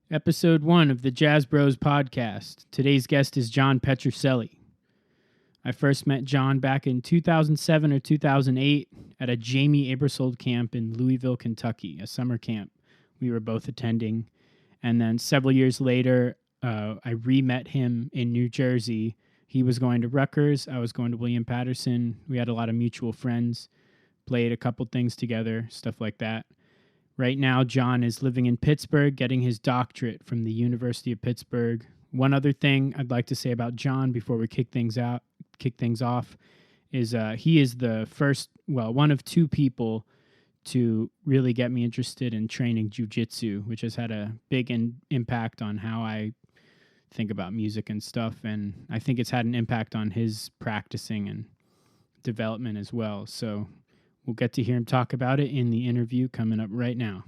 Episode 1 of the Jazzbros Podcast. Today's guest is John Petrucelli. I first met John back in 2007 or 2008 at a Jamie Aebersold camp in Louisville, Kentucky, a summer camp we were both attending. And then several years later, I re-met him in New Jersey. He was going to Rutgers. I was going to William Patterson. We had a lot of mutual friends, played a couple things together, stuff like that. Right now, John is living in Pittsburgh, getting his doctorate from the University of Pittsburgh. One other thing I'd like to say about John before we kick things off, is he is the first, one of two people to really get me interested in training Jujutsu, which has had a big impact on how I think about music and stuff. And I think it's had an impact on his practicing and development as well. So we'll get to hear him talk about it in the interview coming up right now.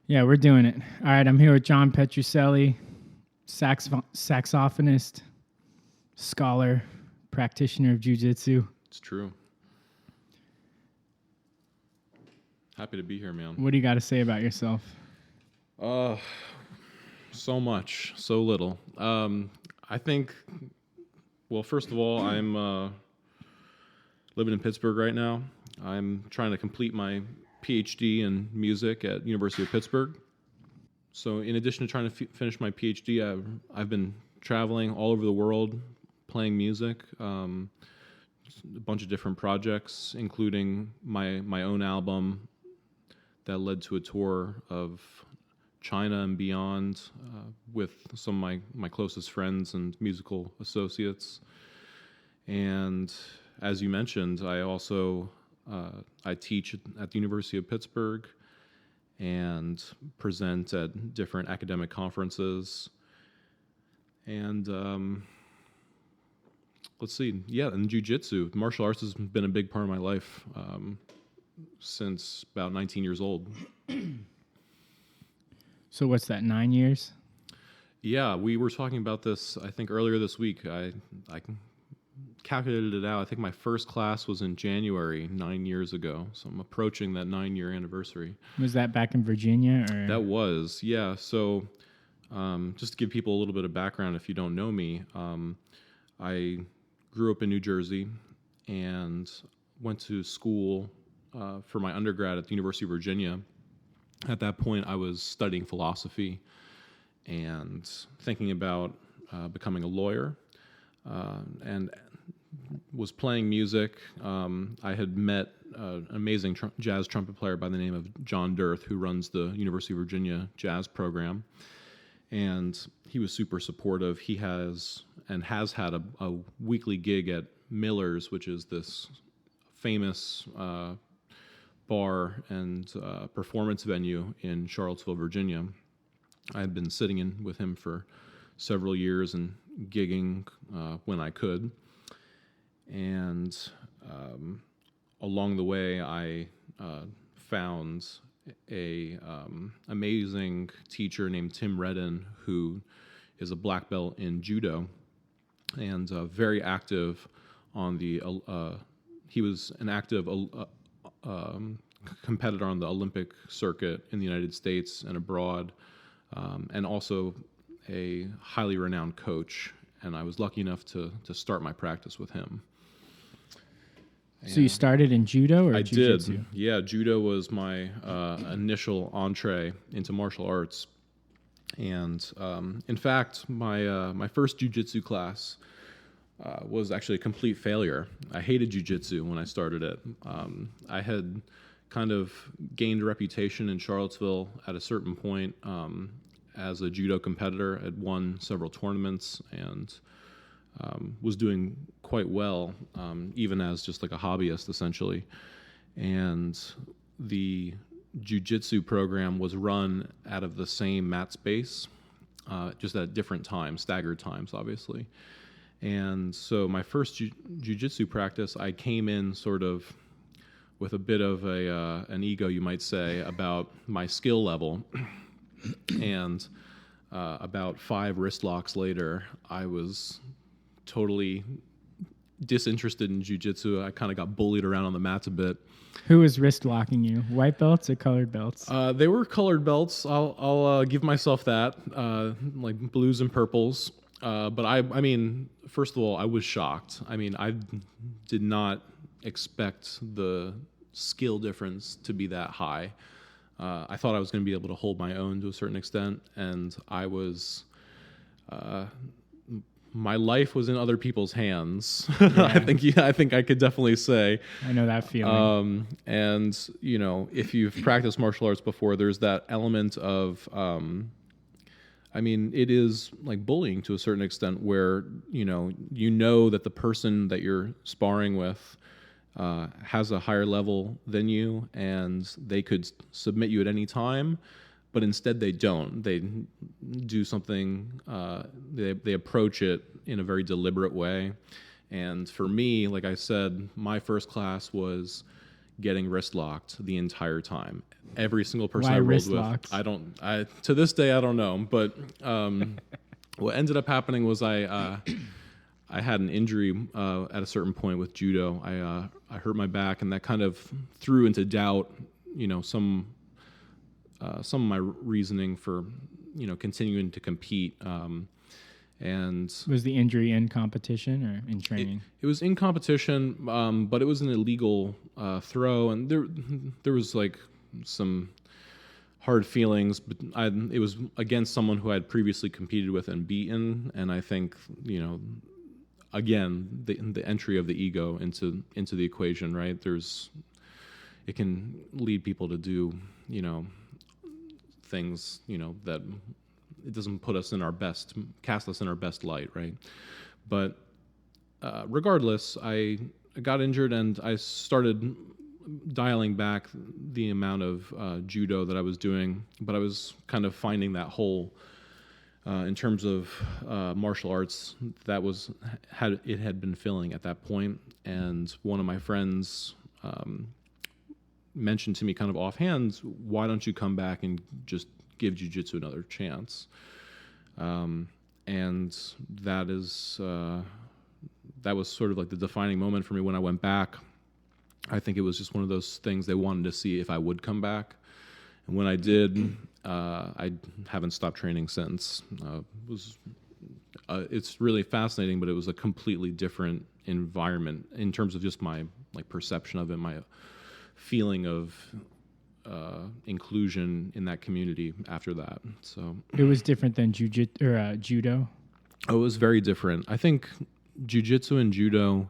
Yeah, we're doing it. All right, I'm here with John Petrucelli, saxophonist, scholar, practitioner of Jiu-Jitsu. It's true. Happy to be here, man. What do you got to say about yourself? So much, so little. I think, first of all, I'm living in Pittsburgh right now. I'm trying to complete my PhD in music at University of Pittsburgh. So in addition to trying to finish my PhD, I've been traveling all over the world, playing music, a bunch of different projects, including my own album that led to a tour of China and beyond with some of my closest friends and musical associates. And as you mentioned, I also I teach at the University of Pittsburgh and present at different academic conferences. And let's see, and Jiu-Jitsu. Martial arts has been a big part of my life since about 19 years old. So what's that, 9 years? Yeah, we were talking about this, I think, earlier this week. I calculated it out. I think my first class was in January 9 years ago, so I'm approaching that 9-year anniversary. Was that back in Virginia? Or? That was, yeah. So just to give people a little bit of background, if you don't know me, I grew up in New Jersey and went to school for my undergrad at the University of Virginia. At that point, I was studying philosophy and thinking about becoming a lawyer, and was playing music. I had met an amazing jazz trumpet player by the name of John Dirth, who runs the University of Virginia jazz program. And he was super supportive. He has had a weekly gig at Miller's, which is this famous bar and performance venue in Charlottesville, Virginia. I had been sitting in with him for several years and gigging when I could. And along the way, I found a amazing teacher named Tim Redden, who is a black belt in Judo and very active on the. He was an active competitor on the Olympic circuit in the United States and abroad, and also a highly renowned coach. And I was lucky enough to start my practice with him. So you started in Judo or I Jiu-Jitsu? did. Yeah, Judo was my initial entree into martial arts. And in fact, my first Jiu-Jitsu class was actually a complete failure. I hated Jiu-Jitsu when I started it. I had kind of gained a reputation in Charlottesville at a certain point as a judo competitor. I'd won several tournaments and was doing quite well, even as just like a hobbyist, essentially. And the Jujutsu program was run out of the same mat space, just at different times, staggered times, obviously. And so my first Jujutsu practice, I came in sort of with a bit of an ego, you might say, about my skill level. And about 5 wrist locks later, I was totally disinterested in Jujutsu. I kind of got bullied around on the mats a bit. Who was wrist locking you? White belts or colored belts? They were colored belts. I'll give myself that, like blues and purples. But I mean, first of all, I was shocked. I mean, I did not expect the skill difference to be that high. I thought I was going to be able to hold my own to a certain extent, and I was. My life was in other people's hands. Yeah. I think I could definitely say. I know that feeling. And you know, if you've practiced martial arts before, there's that element of. I mean, it is like bullying to a certain extent, where you know that the person that you're sparring with has a higher level than you, and they could submit you at any time. But instead they don't. They do something, they approach it in a very deliberate way. And for me, like I said, my first class was getting wrist locked the entire time. Every single person I rolled with. To this day, I don't know. But what ended up happening was I had an injury at a certain point with judo. I hurt my back, and that kind of threw into doubt, some of my reasoning for, continuing to compete. And was the injury in competition or in training? It was in competition, but it was an illegal throw, and there was like some hard feelings. But it was against someone who I had previously competed with and beaten, and I think again the entry of the ego into the equation, right? It can lead people to do things that it doesn't put us in our best, cast us in our best light, right? But regardless, I got injured, and I started dialing back the amount of judo that I was doing, but I was kind of finding that hole in terms of martial arts that had been filling at that point. And one of my friends mentioned to me kind of offhand, why don't you come back and just give jiu-jitsu another chance? And that was sort of like the defining moment for me when I went back. I think it was just one of those things they wanted to see if I would come back. And when I did, I haven't stopped training since. It's really fascinating, but it was a completely different environment in terms of just my perception of it, my feeling of inclusion in that community after that. So it was different than judo. Oh, it was very different. I think jiu-jitsu and judo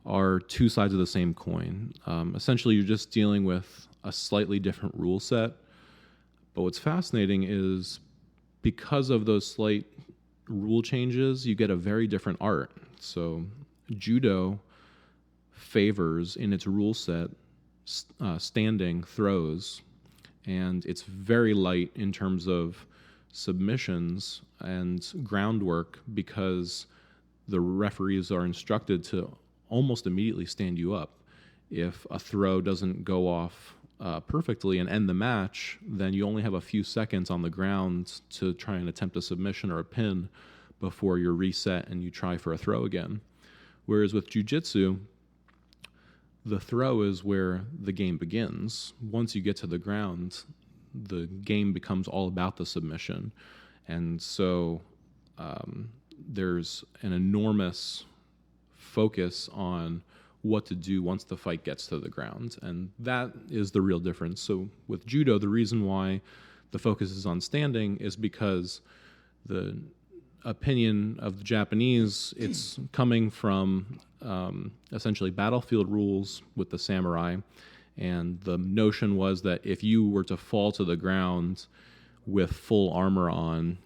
are two sides of the same coin. Essentially, you're just dealing with a slightly different rule set. But what's fascinating is because of those slight rule changes, you get a very different art. So judo favors in its rule set standing throws, and it's very light in terms of submissions and groundwork because the referees are instructed to almost immediately stand you up. If a throw doesn't go off perfectly and end the match, then you only have a few seconds on the ground to try and attempt a submission or a pin before you're reset and you try for a throw again. Whereas with jiu-jitsu, the throw is where the game begins. Once you get to the ground, the game becomes all about the submission. And so there's an enormous focus on what to do once the fight gets to the ground. And that is the real difference. So with judo, the reason why the focus is on standing is because the opinion of the Japanese, it's coming from essentially battlefield rules with the samurai, and the notion was that if you were to fall to the ground with full armor on,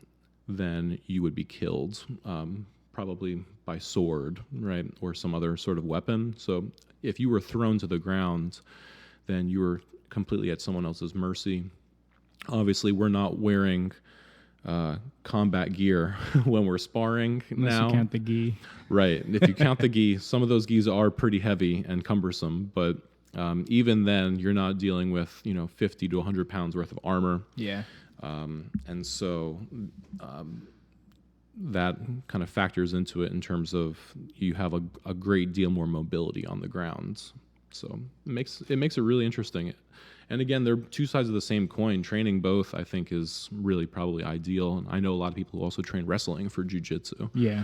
then you would be killed, probably by sword, right, or some other sort of weapon. So if you were thrown to the ground, then you were completely at someone else's mercy. Obviously, we're not wearing combat gear when we're sparring. Unless now. You count the gi. Right. If you count the gi, some of those gis are pretty heavy and cumbersome, but even then, you're not dealing with 50 to 100 pounds worth of armor. Yeah. And so that kind of factors into it in terms of you have a great deal more mobility on the ground. So it makes it really interesting. And again, they're two sides of the same coin. Training both, I think, is really probably ideal. And I know a lot of people who also train wrestling for jujitsu. Yeah.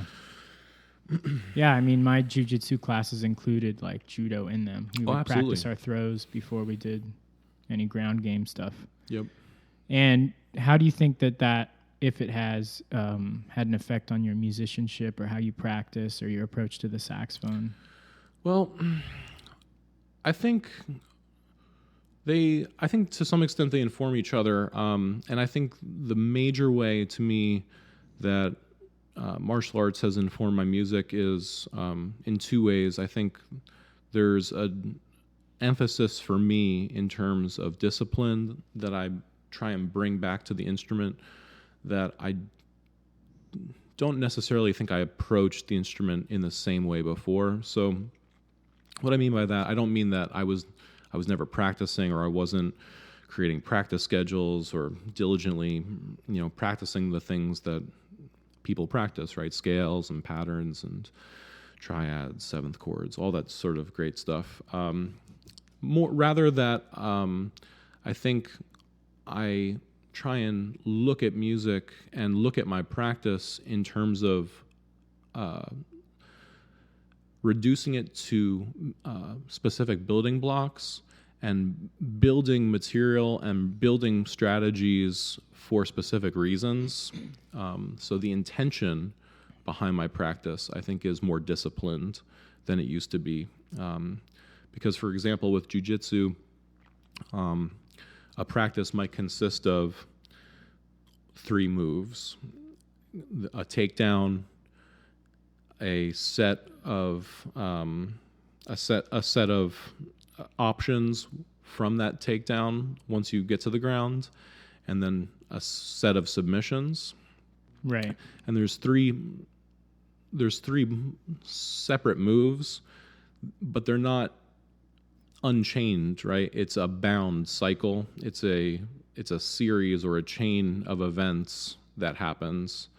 Yeah, I mean, my jujitsu classes included like judo in them. We would practice our throws before we did any ground game stuff. Yep. And how do you think that if it has had an effect on your musicianship or how you practice or your approach to the saxophone? Well, I think to some extent they inform each other. And I think the major way to me that martial arts has informed my music is in two ways. I think there's an emphasis for me in terms of discipline that I try and bring back to the instrument that I don't necessarily think I approached the instrument in the same way before. So what I mean by that, I don't mean that I was never practicing or I wasn't creating practice schedules or diligently, practicing the things that people practice, right? Scales and patterns and triads, seventh chords, all that sort of great stuff. Rather that I think I try and look at music and look at my practice in terms of reducing it to specific building blocks and building material and building strategies for specific reasons. So the intention behind my practice, I think, is more disciplined than it used to be. Because, for example, with jujitsu, a practice might consist of 3 moves: a takedown, a set of options from that takedown once you get to the ground, and then a set of submissions. Right. And there's three separate moves, but they're not unchained, right? It's a bound cycle. It's a series or a chain of events that happens,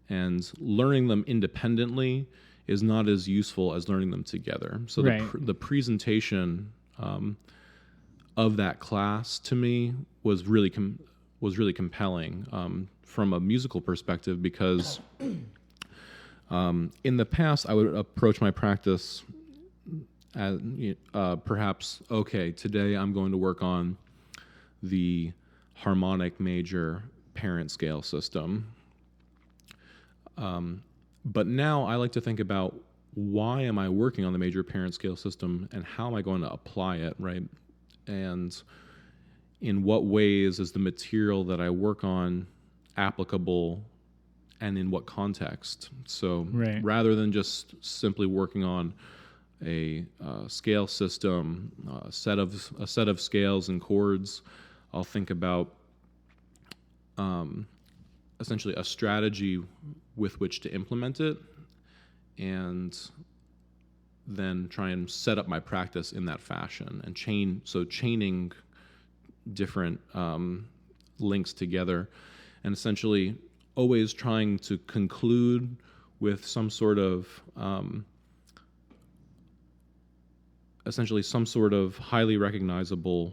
and learning them independently is not as useful as learning them together. So right. the presentation of that class to me was really compelling from a musical perspective, because in the past I would approach my practice as perhaps, okay, today I'm going to work on the harmonic major parent scale system. But now I like to think about, why am I working on the major parent scale system and how am I going to apply it, right? And in what ways is the material that I work on applicable and in what context? So right. Rather than just simply working on a scale system, a set of scales and chords, I'll think about essentially a strategy with which to implement it, and then try and set up my practice in that fashion and chaining different links together, and essentially always trying to conclude with some sort of essentially some sort of highly recognizable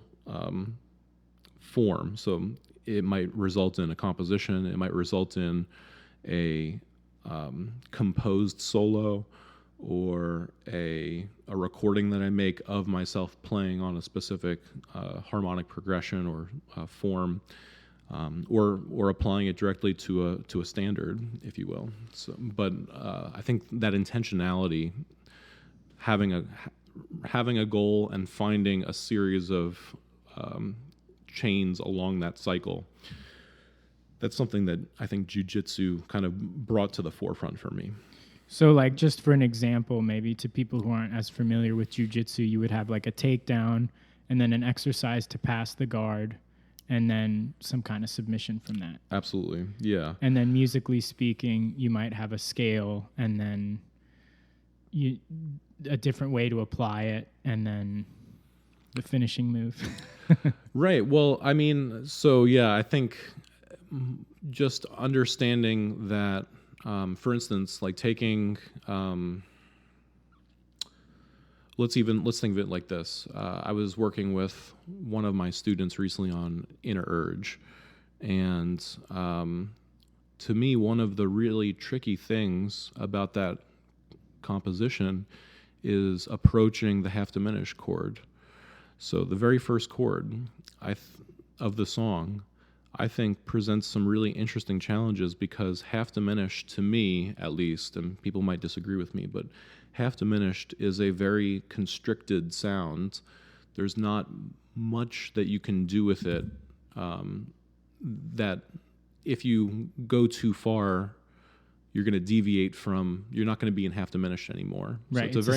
form. So it might result in a composition, it might result in a composed solo, or a recording that I make of myself playing on a specific harmonic progression or form, or applying it directly to a standard, if you will. So, but I think that intentionality, having a goal and finding a series of chains along that cycle, that's something that I think jujitsu kind of brought to the forefront for me. So, like, just for an example, maybe to people who aren't as familiar with jujitsu, you would have like a takedown, and then an exercise to pass the guard, and then some kind of submission from that. Absolutely, yeah. And then musically speaking, you might have a scale, and then a different way to apply it, and then the finishing move. Right. Well, I mean, so yeah, I think just understanding that, for instance, like taking, let's think of it like this. I was working with one of my students recently on inner urge, and to me, one of the really tricky things about that composition is approaching the half diminished chord. So the very first chord of the song, I think, presents some really interesting challenges, because half diminished, to me at least, and people might disagree with me, but half diminished is a very constricted sound. There's not much that you can do with it, that if you go too far, you're going to deviate from, you're not going to be in half diminished anymore. Right. So it's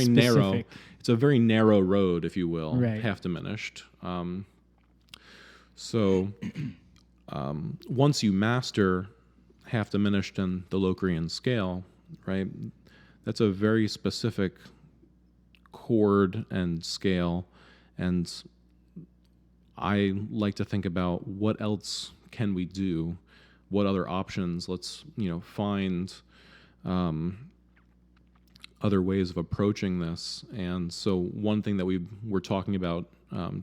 a very narrow road, if you will, right. Half diminished. Once you master half diminished and the Locrian scale, right, that's a very specific chord and scale. And I like to think about what else can we do? What other options? Let's, find other ways of approaching this. And so one thing that we were talking about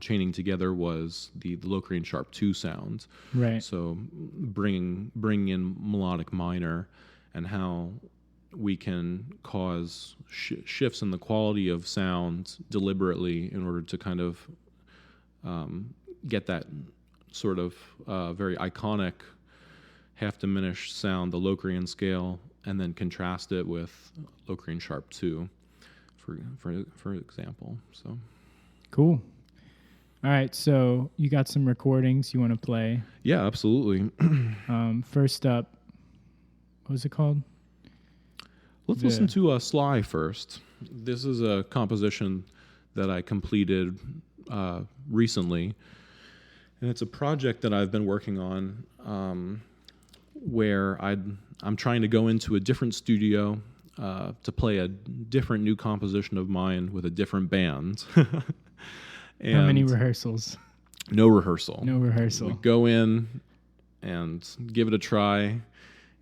chaining together was the Locrian sharp 2 sound. Right. So bringing in melodic minor, and how we can cause shifts in the quality of sound deliberately in order to kind of get that sort of very iconic half diminished sound, the Locrian scale, and then contrast it with Locrian sharp 2, for example. So cool. All right, so you got some recordings you want to play? Yeah, absolutely. First up, what was it called? Let's listen to Sly first. This is a composition that I completed recently, and it's a project that I've been working on, where I'm trying to go into a different studio to play a different new composition of mine with a different band. How many rehearsals? No rehearsal. No rehearsal. We go in and give it a try,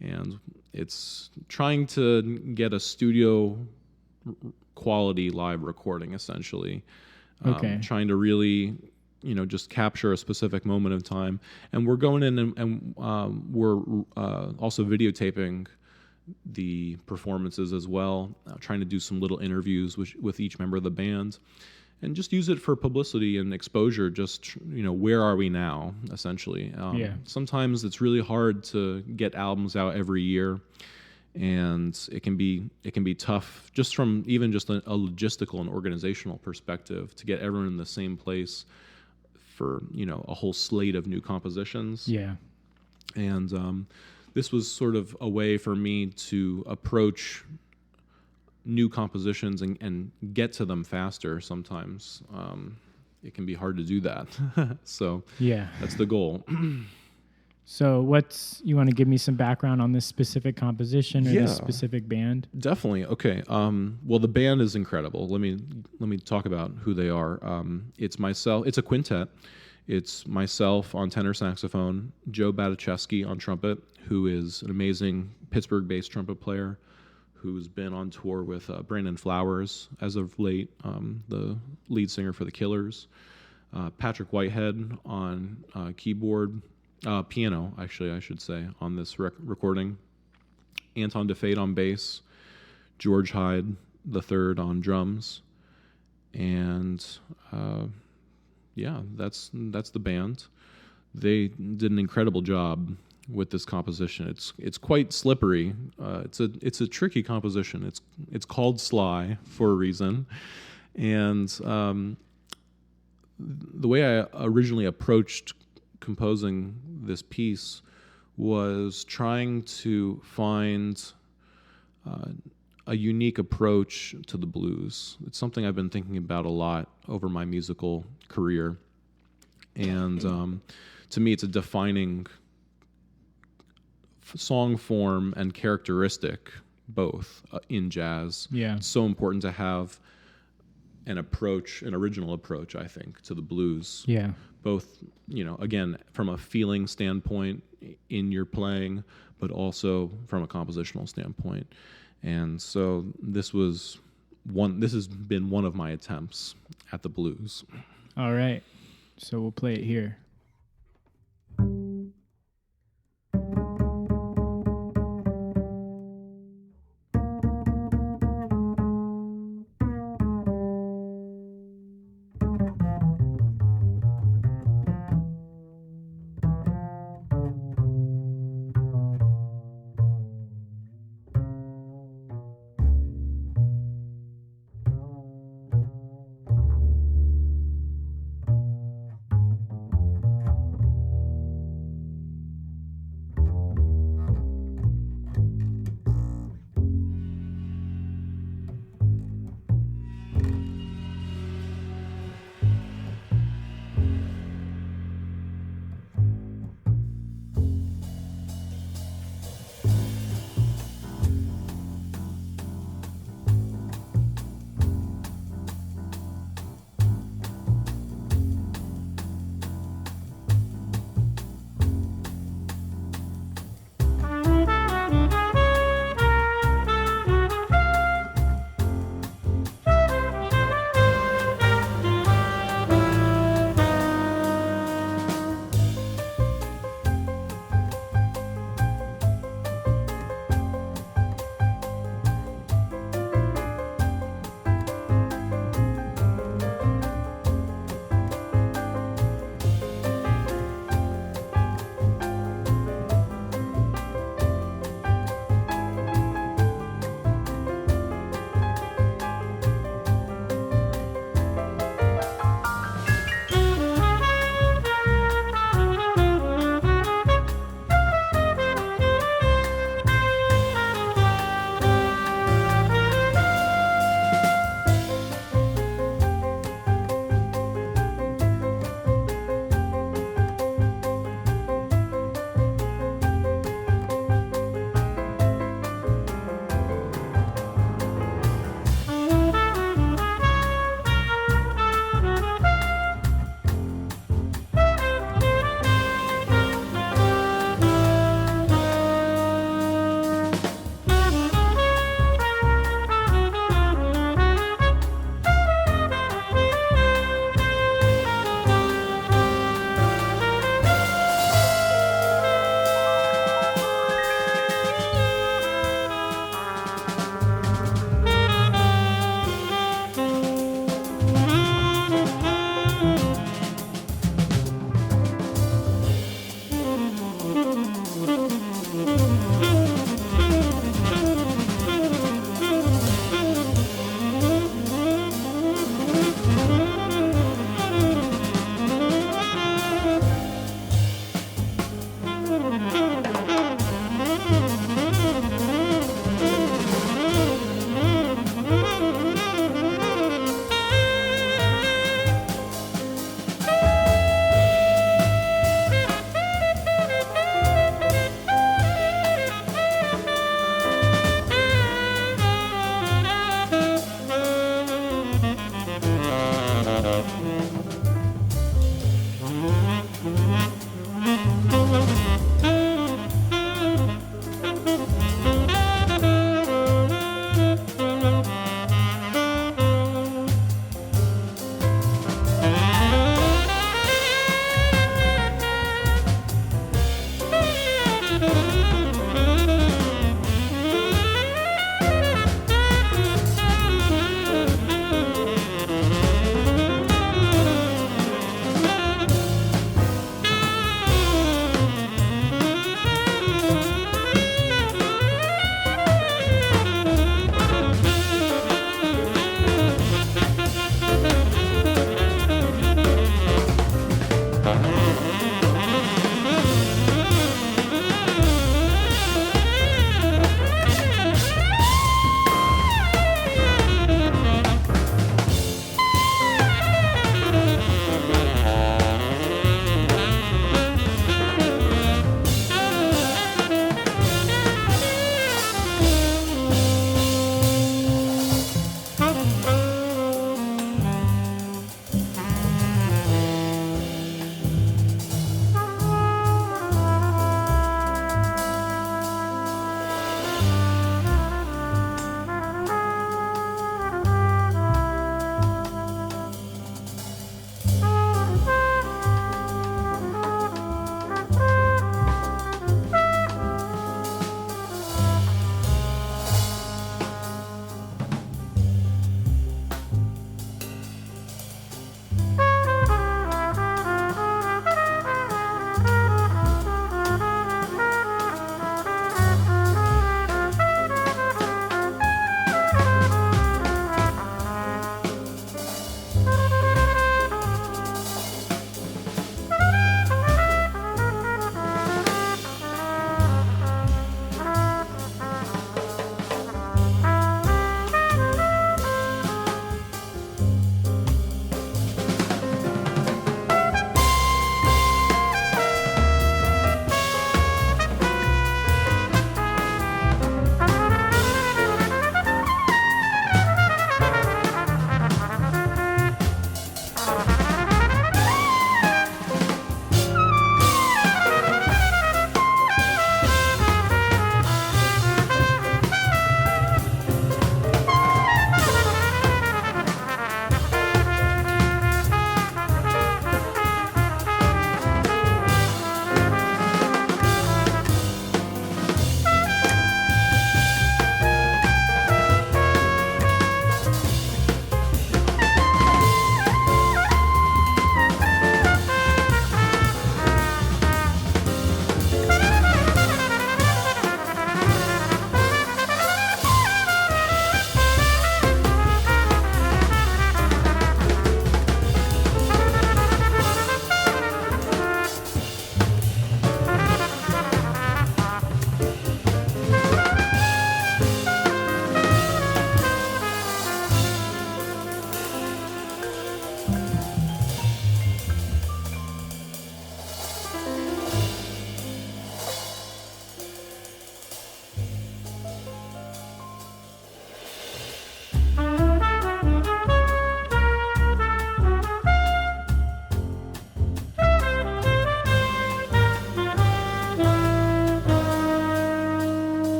and it's trying to get a studio quality live recording, essentially. Okay. Trying to really, just capture a specific moment of time. And we're going in and we're also videotaping the performances as well, trying to do some little interviews with each member of the band, and just use it for publicity and exposure. Just, where are we now, essentially? Sometimes it's really hard to get albums out every year, and it can be tough just from even just a logistical and organizational perspective to get everyone in the same place for, a whole slate of new compositions. Yeah. And this was sort of a way for me to approach new compositions and get to them faster. Sometimes it can be hard to do that. So yeah, that's the goal. So you want to give me some background on this specific composition or this specific band? Definitely. Okay. Well, the band is incredible. Let me talk about who they are. It's myself. It's a quintet. It's myself on tenor saxophone, Joe Petrucelli on trumpet, who is an amazing Pittsburgh-based trumpet player who's been on tour with Brandon Flowers as of late, the lead singer for the Killers. Patrick Whitehead on keyboard, piano, actually, I should say, on this recording. Anton DeFate on bass. George Hyde III on drums. And that's the band. They did an incredible job with this composition. It's quite slippery. It's a tricky composition. It's called Sly for a reason. And the way I originally approached composing this piece was trying to find a unique approach to the blues. It's something I've been thinking about a lot over my musical career. And to me, it's a defining song form and characteristic, both in jazz. Yeah. It's so important to have an original approach, I think, to the blues. Yeah. Both, again, from a feeling standpoint in your playing, but also from a compositional standpoint. And so this has been one of my attempts at the blues. All right. So we'll play it here.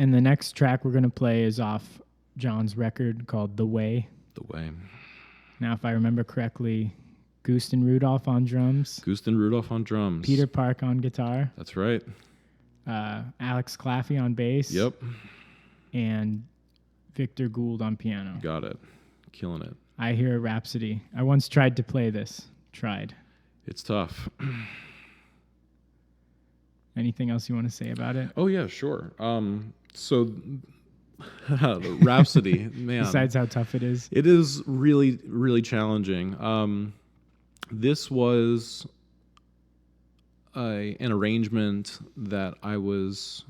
And the next track we're going to play is off John's record called The Way. The Way. Now, if I remember correctly, Gusten Rudolph on drums. Gusten Rudolph on drums. Peter Park on guitar. That's right. Alex Claffey on bass. Yep. And Victor Gould on piano. Got it. Killing it. I Hear a Rhapsody. I once tried to play this. It's tough. Anything else you want to say about it? Oh, yeah, sure. So, the Rhapsody, man. Besides how tough it is. It is really, really challenging. This was an arrangement that I was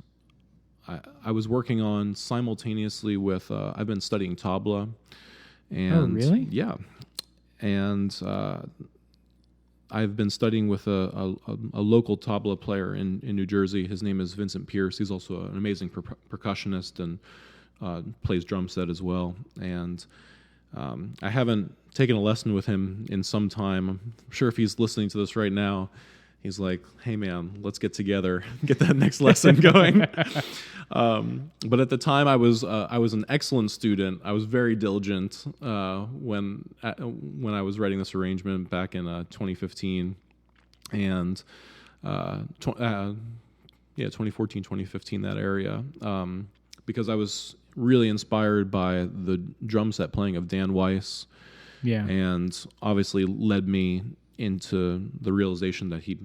working on simultaneously with, I've been studying tabla. And, oh, really? Yeah. And I've been studying with a local tabla player in New Jersey. His name is Vincent Pierce. He's also an amazing percussionist and plays drum set as well. And I haven't taken a lesson with him in some time. I'm sure if he's listening to this right now, he's like, "Hey man, let's get together, get that next lesson going." But at the time, I was an excellent student. I was very diligent when I was writing this arrangement back in 2015, and 2014, 2015, that area, because I was really inspired by the drum set playing of Dan Weiss, and obviously led me into the realization that he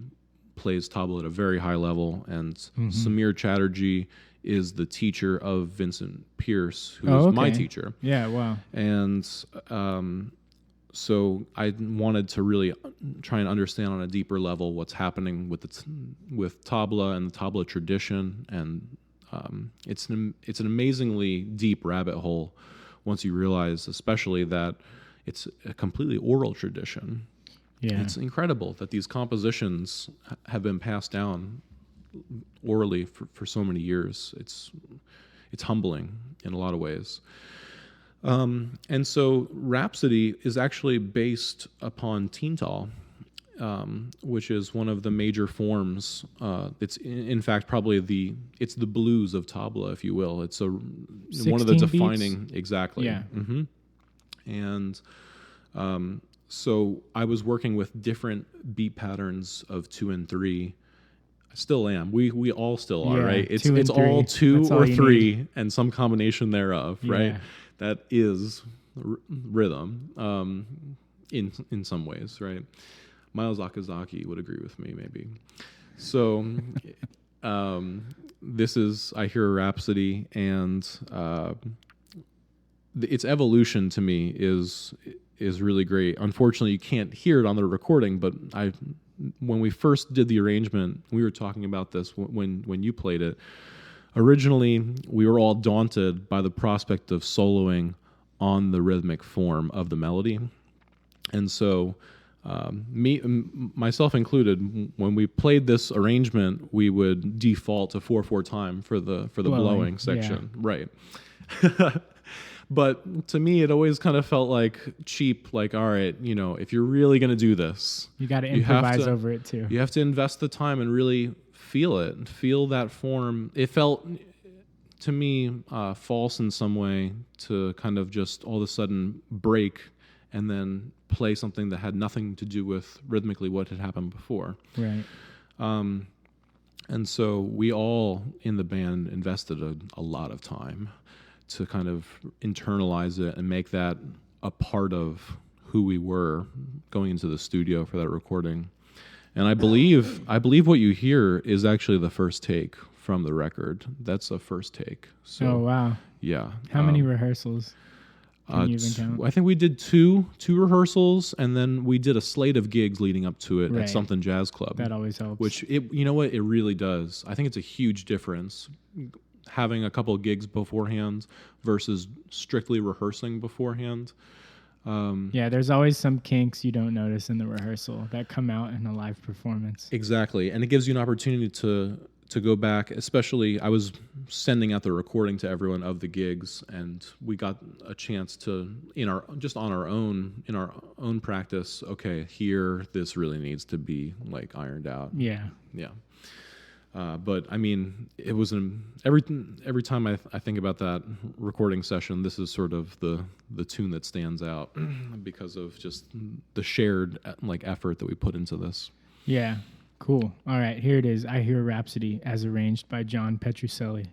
plays tabla at a very high level, and Samir Chatterjee is the teacher of Vincent Pierce, who is my teacher. Yeah, wow. And so I wanted to really try and understand on a deeper level what's happening with tabla and the tabla tradition, and it's an amazingly deep rabbit hole once you realize, especially that it's a completely oral tradition. Yeah. It's incredible that these compositions have been passed down orally for so many years. It's humbling in a lot of ways. And so Rhapsody is actually based upon Tintal, which is one of the major forms. It's in fact probably it's the blues of tabla, if you will. It's one of the defining beats? Exactly. Yeah. Mm-hmm. And so I was working with different beat patterns of 2 and 3. I still am. We all still are, right? It's all 2 or 3 and some combination thereof, right? That is rhythm in some ways, right? Miles Akazaki would agree with me, maybe. So this is I Hear a Rhapsody, and its evolution to me is really great. Unfortunately, you can't hear it on the recording, but when we first did the arrangement, we were talking about this when you played it. Originally, we were all daunted by the prospect of soloing on the rhythmic form of the melody. And so, myself included, when we played this arrangement, we would default to 4/4 time for the blowing section. Yeah. Right. But to me, it always kind of felt like cheap, like, all right, if you're really going to do this, you got to improvise over it too. You have to invest the time and really feel it and feel that form. It felt to me false in some way to kind of just all of a sudden break and then play something that had nothing to do with rhythmically what had happened before. Right. And so we all in the band invested a lot of time to kind of internalize it and make that a part of who we were going into the studio for that recording. And I believe what you hear is actually the first take from the record. That's a first take. So, oh, wow. Yeah. How many rehearsals can you even count? I think we did two rehearsals, and then we did a slate of gigs leading up to it at Something Jazz Club. That always helps. Which, you know what? It really does. I think it's a huge difference having a couple of gigs beforehand versus strictly rehearsing beforehand. There's always some kinks you don't notice in the rehearsal that come out in a live performance. Exactly, and it gives you an opportunity to go back. Especially, I was sending out the recording to everyone of the gigs, and we got a chance to in our own practice. Okay, here this really needs to be like ironed out. Yeah. But I mean, it was every time I think about that recording session, this is sort of the tune that stands out because of just the shared like effort that we put into this. Yeah, cool. All right, here it is. I Hear Rhapsody as arranged by John Petrucelli.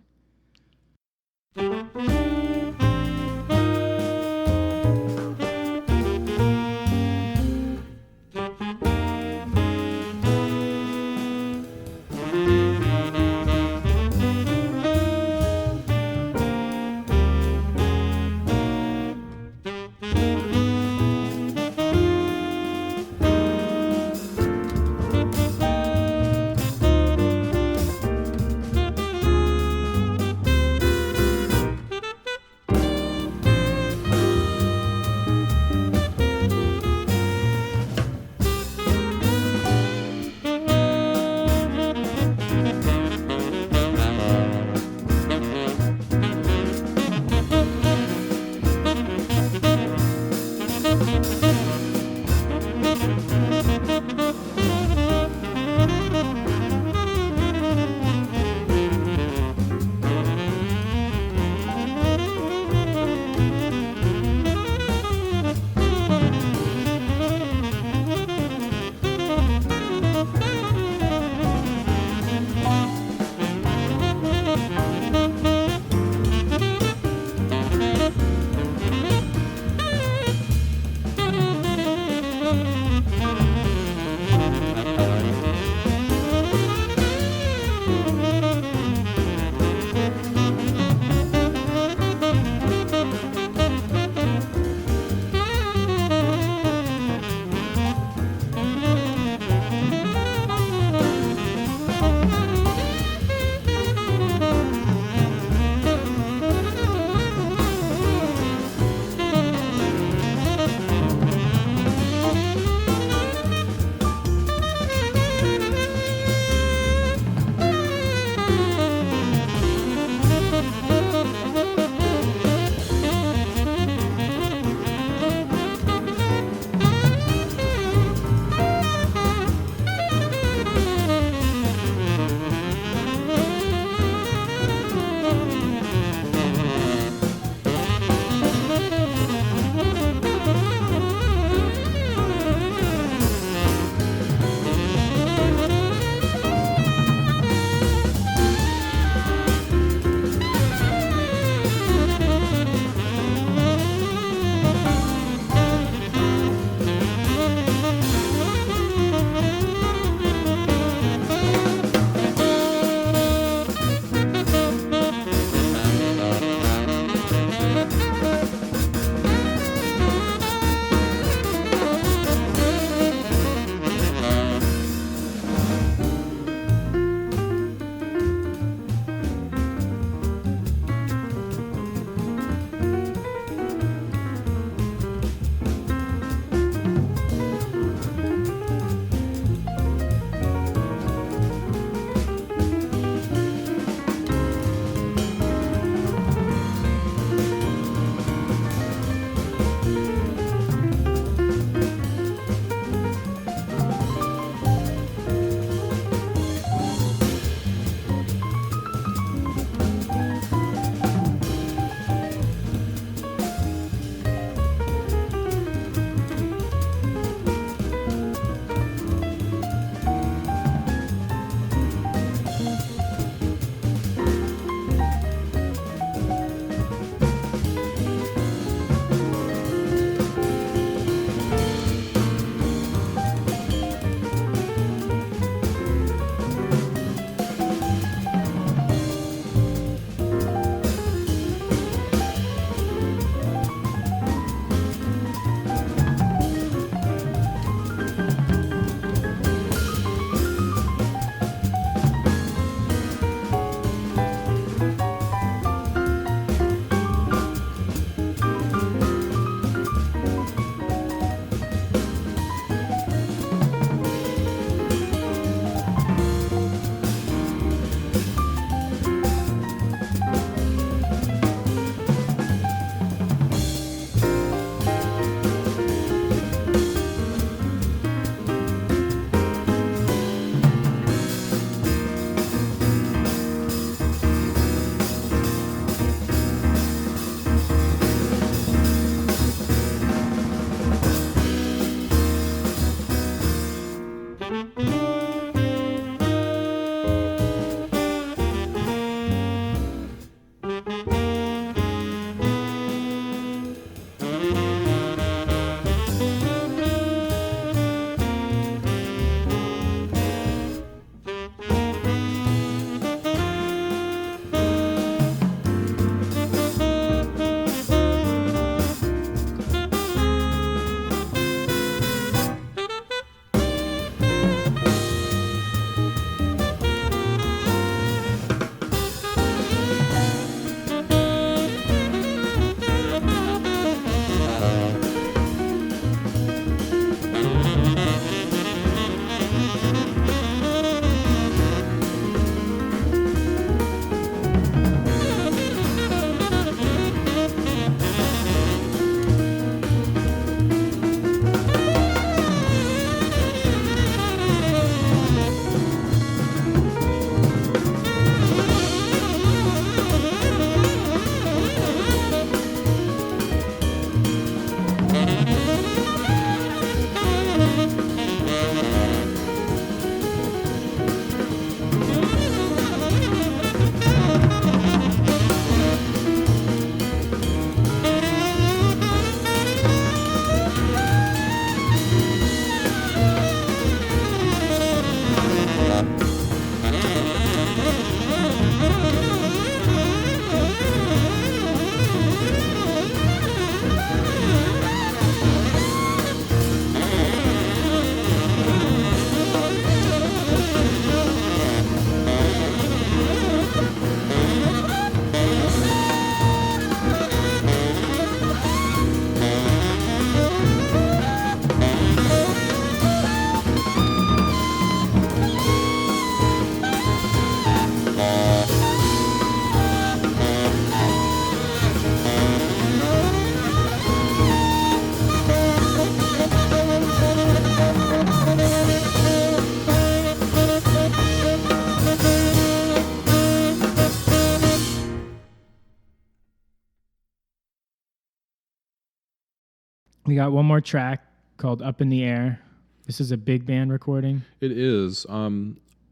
We got one more track called Up in the Air. This is a big band recording. It is.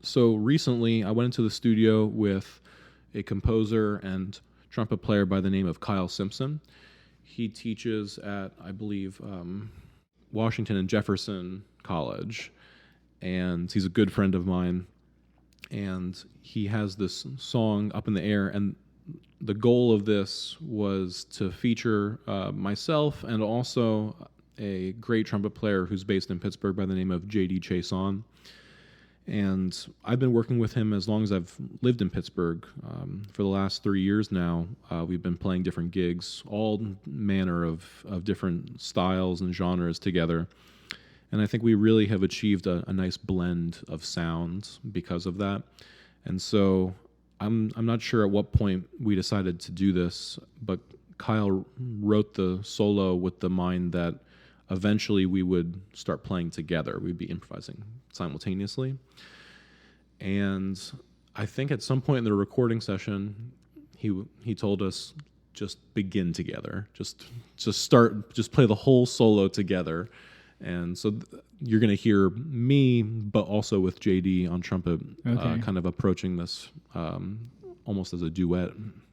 So recently I went into the studio with a composer and trumpet player by the name of Kyle Simpson. He teaches at, I believe, Washington and Jefferson College, and he's a good friend of mine. And he has this song, Up in the Air, and the goal of this was to feature myself and also a great trumpet player who's based in Pittsburgh by the name of J.D. Chason. And I've been working with him as long as I've lived in Pittsburgh. For the last 3 years now, we've been playing different gigs, all manner of different styles and genres together. And I think we really have achieved a nice blend of sounds because of that. And so I'm not sure at what point we decided to do this, but Kyle wrote the solo with the mind that eventually we would start playing together. We'd be improvising simultaneously. And I think at some point in the recording session, he told us, just begin together. Just play the whole solo together. And so you're going to hear me, but also with JD on trumpet, kind of approaching this almost as a duet.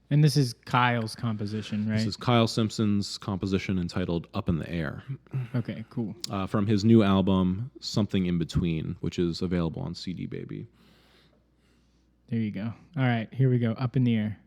And this is Kyle's composition, right? This is Kyle Simpson's composition entitled Up in the Air. Okay, cool. From his new album, Something in Between, which is available on CD Baby. There you go. All right, here we go. Up in the Air.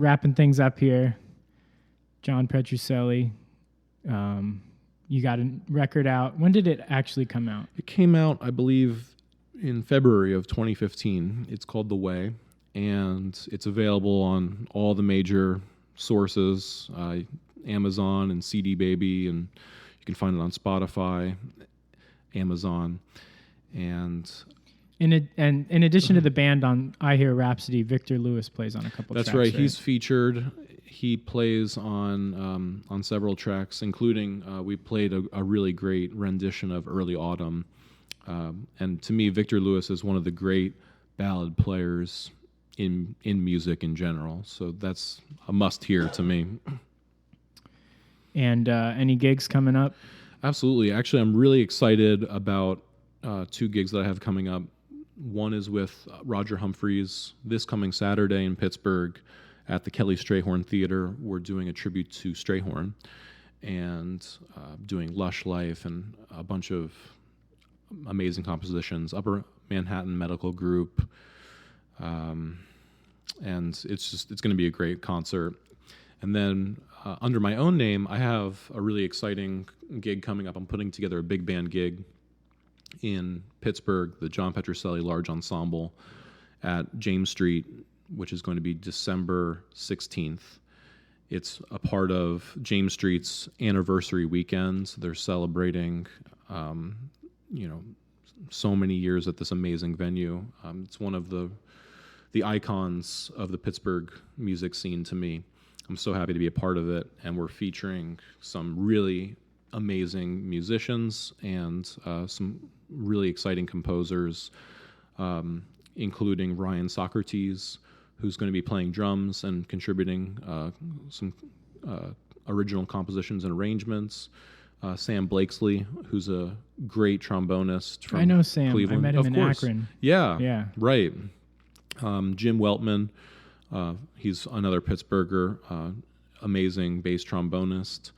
wrapping things up here. John Petrucelli, you got a record out. When did it actually come out? It came out, I believe, in February of 2015. It's called The Way, and it's available on all the major sources, Amazon and CD Baby, and you can find it on Spotify, Amazon, and in addition to the band on I Hear Rhapsody, Victor Lewis plays on a couple tracks. That's right. He's featured. He plays on several tracks, including we played a really great rendition of Early Autumn. And to me, Victor Lewis is one of the great ballad players in music in general. So that's a must-hear to me. And any gigs coming up? Absolutely. Actually, I'm really excited about 2 gigs that I have coming up. One is with Roger Humphreys this coming Saturday in Pittsburgh at the Kelly Strayhorn Theater. We're doing a tribute to Strayhorn and doing Lush Life and a bunch of amazing compositions, Upper Manhattan Medical Group. And it's going to be a great concert. And then under my own name, I have a really exciting gig coming up. I'm putting together a big band gig in Pittsburgh, the John Petrucelli Large Ensemble at James Street, which is going to be December 16th. It's a part of James Street's anniversary weekend. They're celebrating, so many years at this amazing venue. It's one of the icons of the Pittsburgh music scene to me. I'm so happy to be a part of it, and we're featuring some really amazing musicians and some really exciting composers, including Ryan Socrates, who's going to be playing drums and contributing some original compositions and arrangements. Sam Blakesley, who's a great trombonist from Cleveland. I know Sam. I met him in Akron. Yeah. Right. Jim Weltman, he's another Pittsburgher, amazing bass trombonist.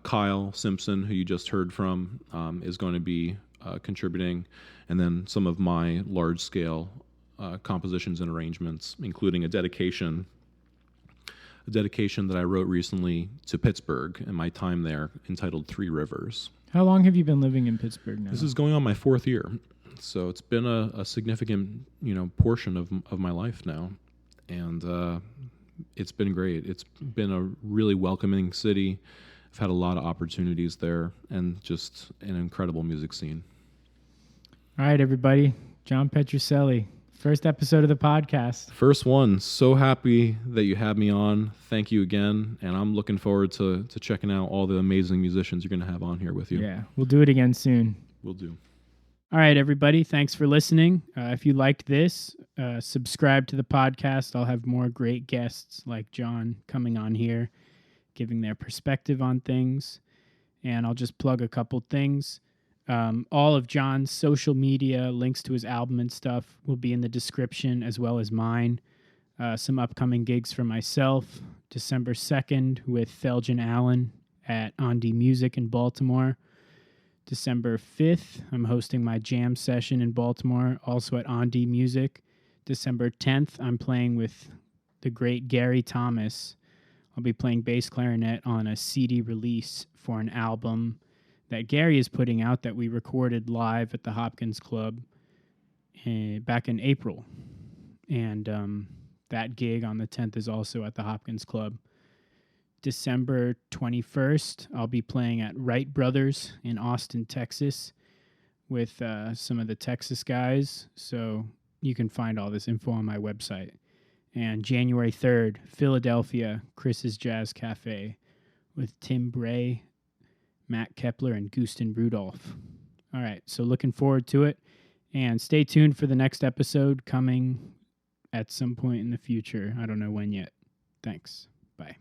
Kyle Simpson, who you just heard from, is going to be contributing. And then some of my large-scale compositions and arrangements, including a dedication that I wrote recently to Pittsburgh and my time there, entitled 3 Rivers. How long have you been living in Pittsburgh now? This is going on my 4th year, so it's been a significant portion of my life now, and it's been great. It's been a really welcoming city. I've had a lot of opportunities there, and just an incredible music scene. All right, everybody, John Petrucelli. First episode of the podcast. First one. So happy that you had me on. Thank you again. And I'm looking forward to checking out all the amazing musicians you're going to have on here with you. Yeah, we'll do it again soon. We'll do. All right, everybody. Thanks for listening. If you liked this, subscribe to the podcast. I'll have more great guests like John coming on here, giving their perspective on things. And I'll just plug a couple things. All of John's social media, links to his album and stuff will be in the description, as well as mine. Some upcoming gigs for myself. December 2nd with Felgen Allen at Ondi Music in Baltimore. December 5th, I'm hosting my jam session in Baltimore, also at Ondi Music. December 10th, I'm playing with the great Gary Thomas. I'll be playing bass clarinet on a CD release for an album that Gary is putting out that we recorded live at the Hopkins Club back in April. And that gig on the 10th is also at the Hopkins Club. December 21st, I'll be playing at Wright Brothers in Austin, Texas with some of the Texas guys. So you can find all this info on my website. And January 3rd, Philadelphia, Chris's Jazz Cafe with Tim Bray, Matt Kepler, and Gustin Rudolph. All right, so looking forward to it. And stay tuned for the next episode coming at some point in the future. I don't know when yet. Thanks. Bye.